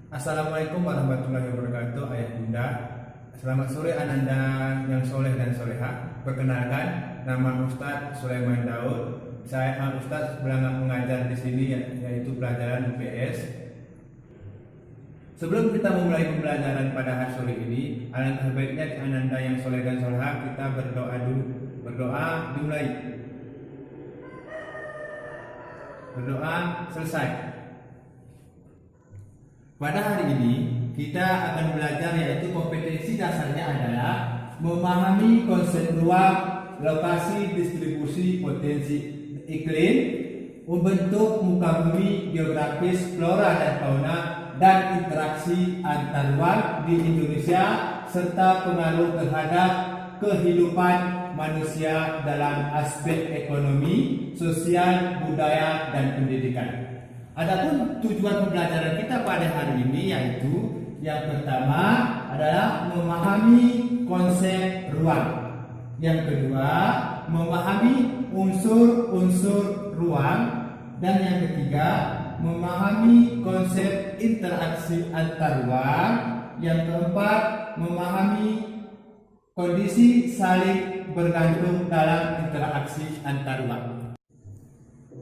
Assalamualaikum warahmatullahi wabarakatuh, ayah bunda. Selamat sore ananda yang soleh dan soleha. Perkenalkan, nama Ustadz Sulaiman Daud. Saya Ustadz sedang mengajar di sini yaitu pelajaran UPS. Sebelum kita memulai pembelajaran pada hari sore ini, alangkah baiknya ananda yang soleh dan soleha kita berdoa dulu. Berdoa dimulai. Berdoa selesai. Pada hari ini kita akan belajar yaitu kompetensi dasarnya adalah memahami konsep ruang, lokasi, distribusi, potensi iklim, membentuk muka bumi, geografis, flora dan fauna, dan interaksi antar ruang di Indonesia serta pengaruh terhadap kehidupan manusia dalam aspek ekonomi, sosial, budaya, dan pendidikan. Adapun tujuan pembelajaran kita pada hari ini yaitu yang pertama adalah memahami konsep ruang. Yang kedua, memahami unsur-unsur ruang, dan yang ketiga, memahami konsep interaksi antar ruang. Yang keempat, memahami kondisi saling bergantung dalam interaksi antar ruang.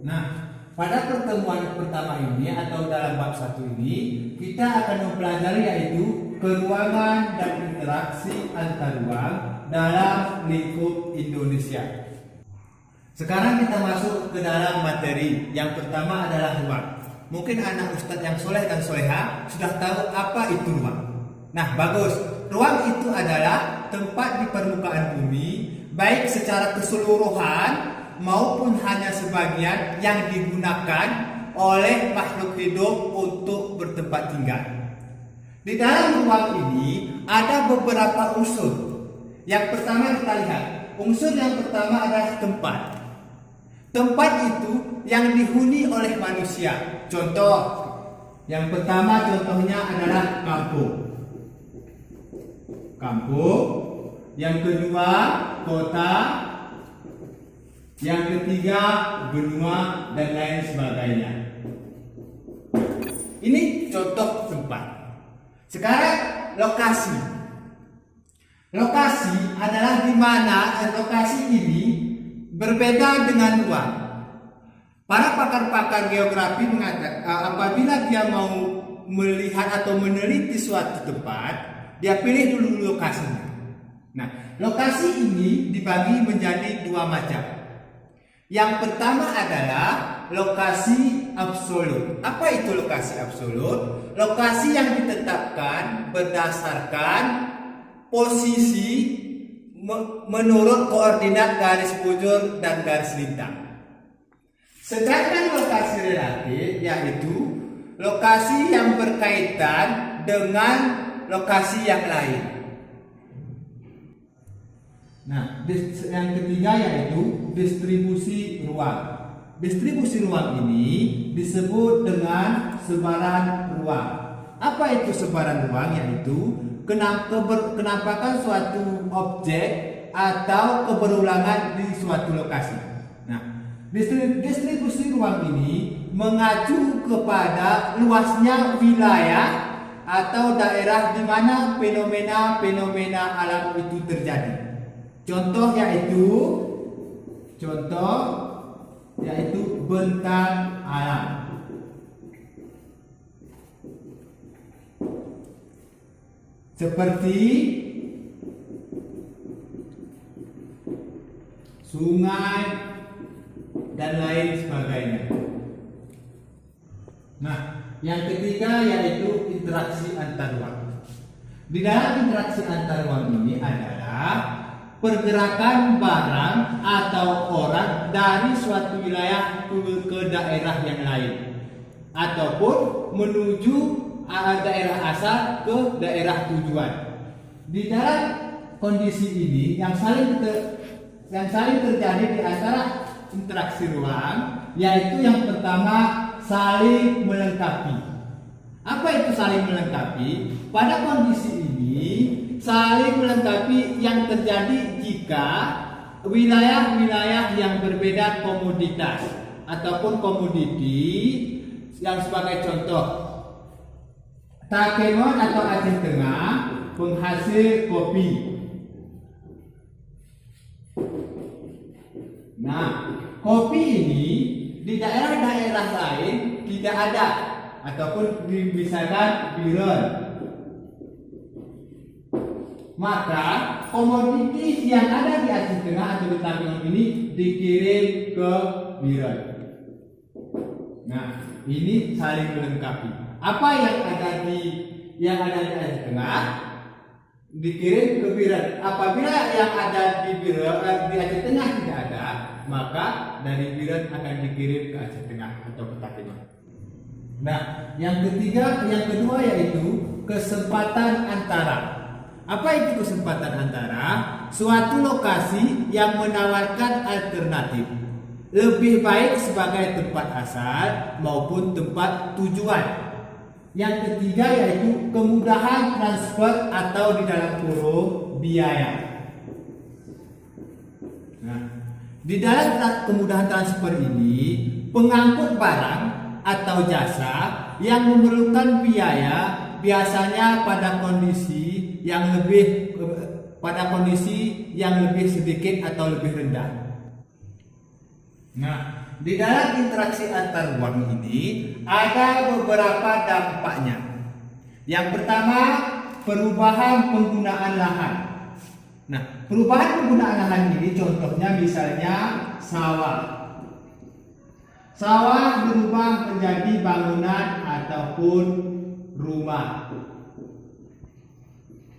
Nah, pada pertemuan pertama ini atau dalam bab 1 ini kita akan mempelajari yaitu keruangan dan interaksi antar ruang dalam lingkup Indonesia. Sekarang kita masuk ke dalam materi. Yang pertama adalah ruang. Mungkin anak ustadz yang soleh dan soleha sudah tahu apa itu ruang. Nah, bagus. Ruang itu adalah tempat di permukaan bumi, baik secara keseluruhan maupun hanya sebagian yang digunakan oleh makhluk hidup untuk bertempat tinggal. Di dalam ruang ini ada beberapa unsur. Yang pertama kita lihat, unsur yang pertama adalah tempat. Tempat itu yang dihuni oleh manusia. Contoh, yang pertama contohnya adalah kampung. Kampung. Yang kedua, kota. Yang ketiga, benua, dan lain sebagainya. Ini contoh tempat. Sekarang lokasi. Lokasi adalah di mana lokasi ini berbeda dengan ruang. Para pakar-pakar geografi mengatakan apabila dia mau melihat atau meneliti suatu tempat, dia pilih dulu lokasinya. Nah, lokasi ini dibagi menjadi dua macam. Yang pertama adalah lokasi absolut. Apa itu lokasi absolut? Lokasi yang ditetapkan berdasarkan posisi menurut koordinat garis bujur dan garis lintang. Sedangkan lokasi relatif yaitu lokasi yang berkaitan dengan lokasi yang lain. Nah, yang ketiga yaitu distribusi ruang. Distribusi ruang ini disebut dengan sebaran ruang. Apa itu sebaran ruang? Yaitu kenampakan suatu objek atau keberulangan di suatu lokasi. Nah, distribusi ruang ini mengacu kepada luasnya wilayah atau daerah di mana fenomena-fenomena alam itu terjadi. Contoh yaitu bentang alam. Seperti sungai dan lain sebagainya. Nah, yang ketiga yaitu interaksi antar ruang. Di dalam interaksi antar ruang ini adalah pergerakan barang atau orang dari suatu wilayah ke daerah yang lain, ataupun menuju daerah asal ke daerah tujuan. Di dalam kondisi ini yang saling terjadi di antara interaksi ruang, yaitu yang pertama saling melengkapi. Apa itu saling melengkapi? Pada kondisi ini saling melengkapi yang terjadi jika wilayah-wilayah yang berbeda komoditas ataupun komoditi yang sebagai contoh Takengon atau Aceh Tengah penghasil kopi. Nah, kopi ini di daerah-daerah lain tidak ada ataupun misalkan biren. Maka komoditi yang ada di Aceh Tengah atau di Takengon ini dikirim ke biren. Nah, ini saling melengkapi. Apa yang ada di Aceh Tengah dikirim ke biren. Apabila yang ada di Aceh Tengah tidak ada, maka dari biren akan dikirim ke Aceh Tengah atau ke Takengon. Nah, yang kedua yaitu kesempatan antara. Apa itu kesempatan antara? Suatu lokasi yang menawarkan alternatif, lebih baik sebagai tempat asal maupun tempat tujuan. Yang ketiga yaitu kemudahan transfer atau di dalam kurung biaya. Nah, di dalam kemudahan transfer ini, pengangkut barang atau jasa yang memerlukan biaya biasanya pada kondisi yang lebih sedikit atau lebih rendah. Nah, di dalam interaksi antar uang ini ada beberapa dampaknya. Yang pertama, perubahan penggunaan lahan. Nah, perubahan penggunaan lahan ini contohnya misalnya sawah. Sawah berubah menjadi bangunan ataupun rumah.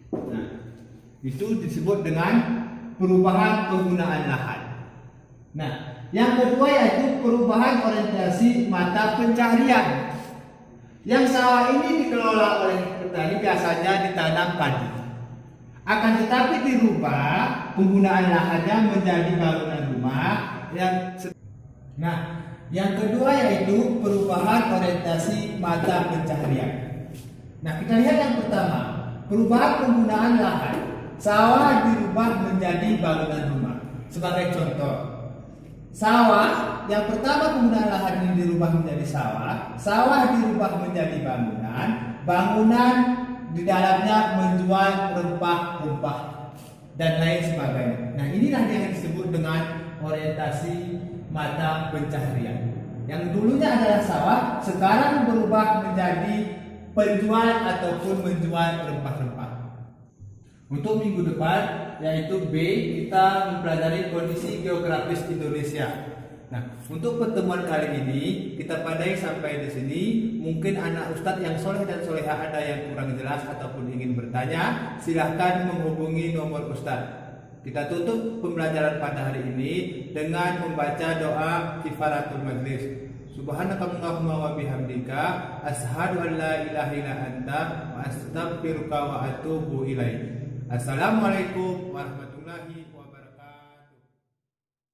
Nah, itu disebut dengan perubahan penggunaan lahan. Nah, yang kedua yaitu perubahan orientasi mata pencaharian. Yang sawah ini dikelola oleh petani biasanya ditanam padi. Akan tetapi dirubah penggunaan lahannya menjadi bangunan rumah yang kedua yaitu perubahan orientasi mata pencaharian. Nah, kita lihat yang pertama, perubahan penggunaan lahan. Sawah dirubah menjadi bangunan rumah. Sebagai contoh, sawah yang pertama penggunaan lahan ini dirubah menjadi sawah dirubah menjadi bangunan di dalamnya menjual rempah-rempah dan lain sebagainya. Nah, inilah yang disebut dengan orientasi mata pencaharian. Yang dulunya adalah sawah, sekarang berubah menjadi penjual ataupun menjual rempah-rempah. Untuk minggu depan yaitu B, kita mempelajari kondisi geografis Indonesia. Nah, untuk pertemuan kali ini kita pandai sampai di sini. Mungkin anak ustadz yang soleh dan soleha ada yang kurang jelas ataupun ingin bertanya, silahkan menghubungi nomor ustadz. Kita tutup pembelajaran pada hari ini dengan membaca doa kifaratul majlis. Subhanakallahumma wa bihamdika asyhadu an la ilaha illa anta wa astaghfiruka wa atubu ilaik. Assalamualaikum warahmatullahi wabarakatuh.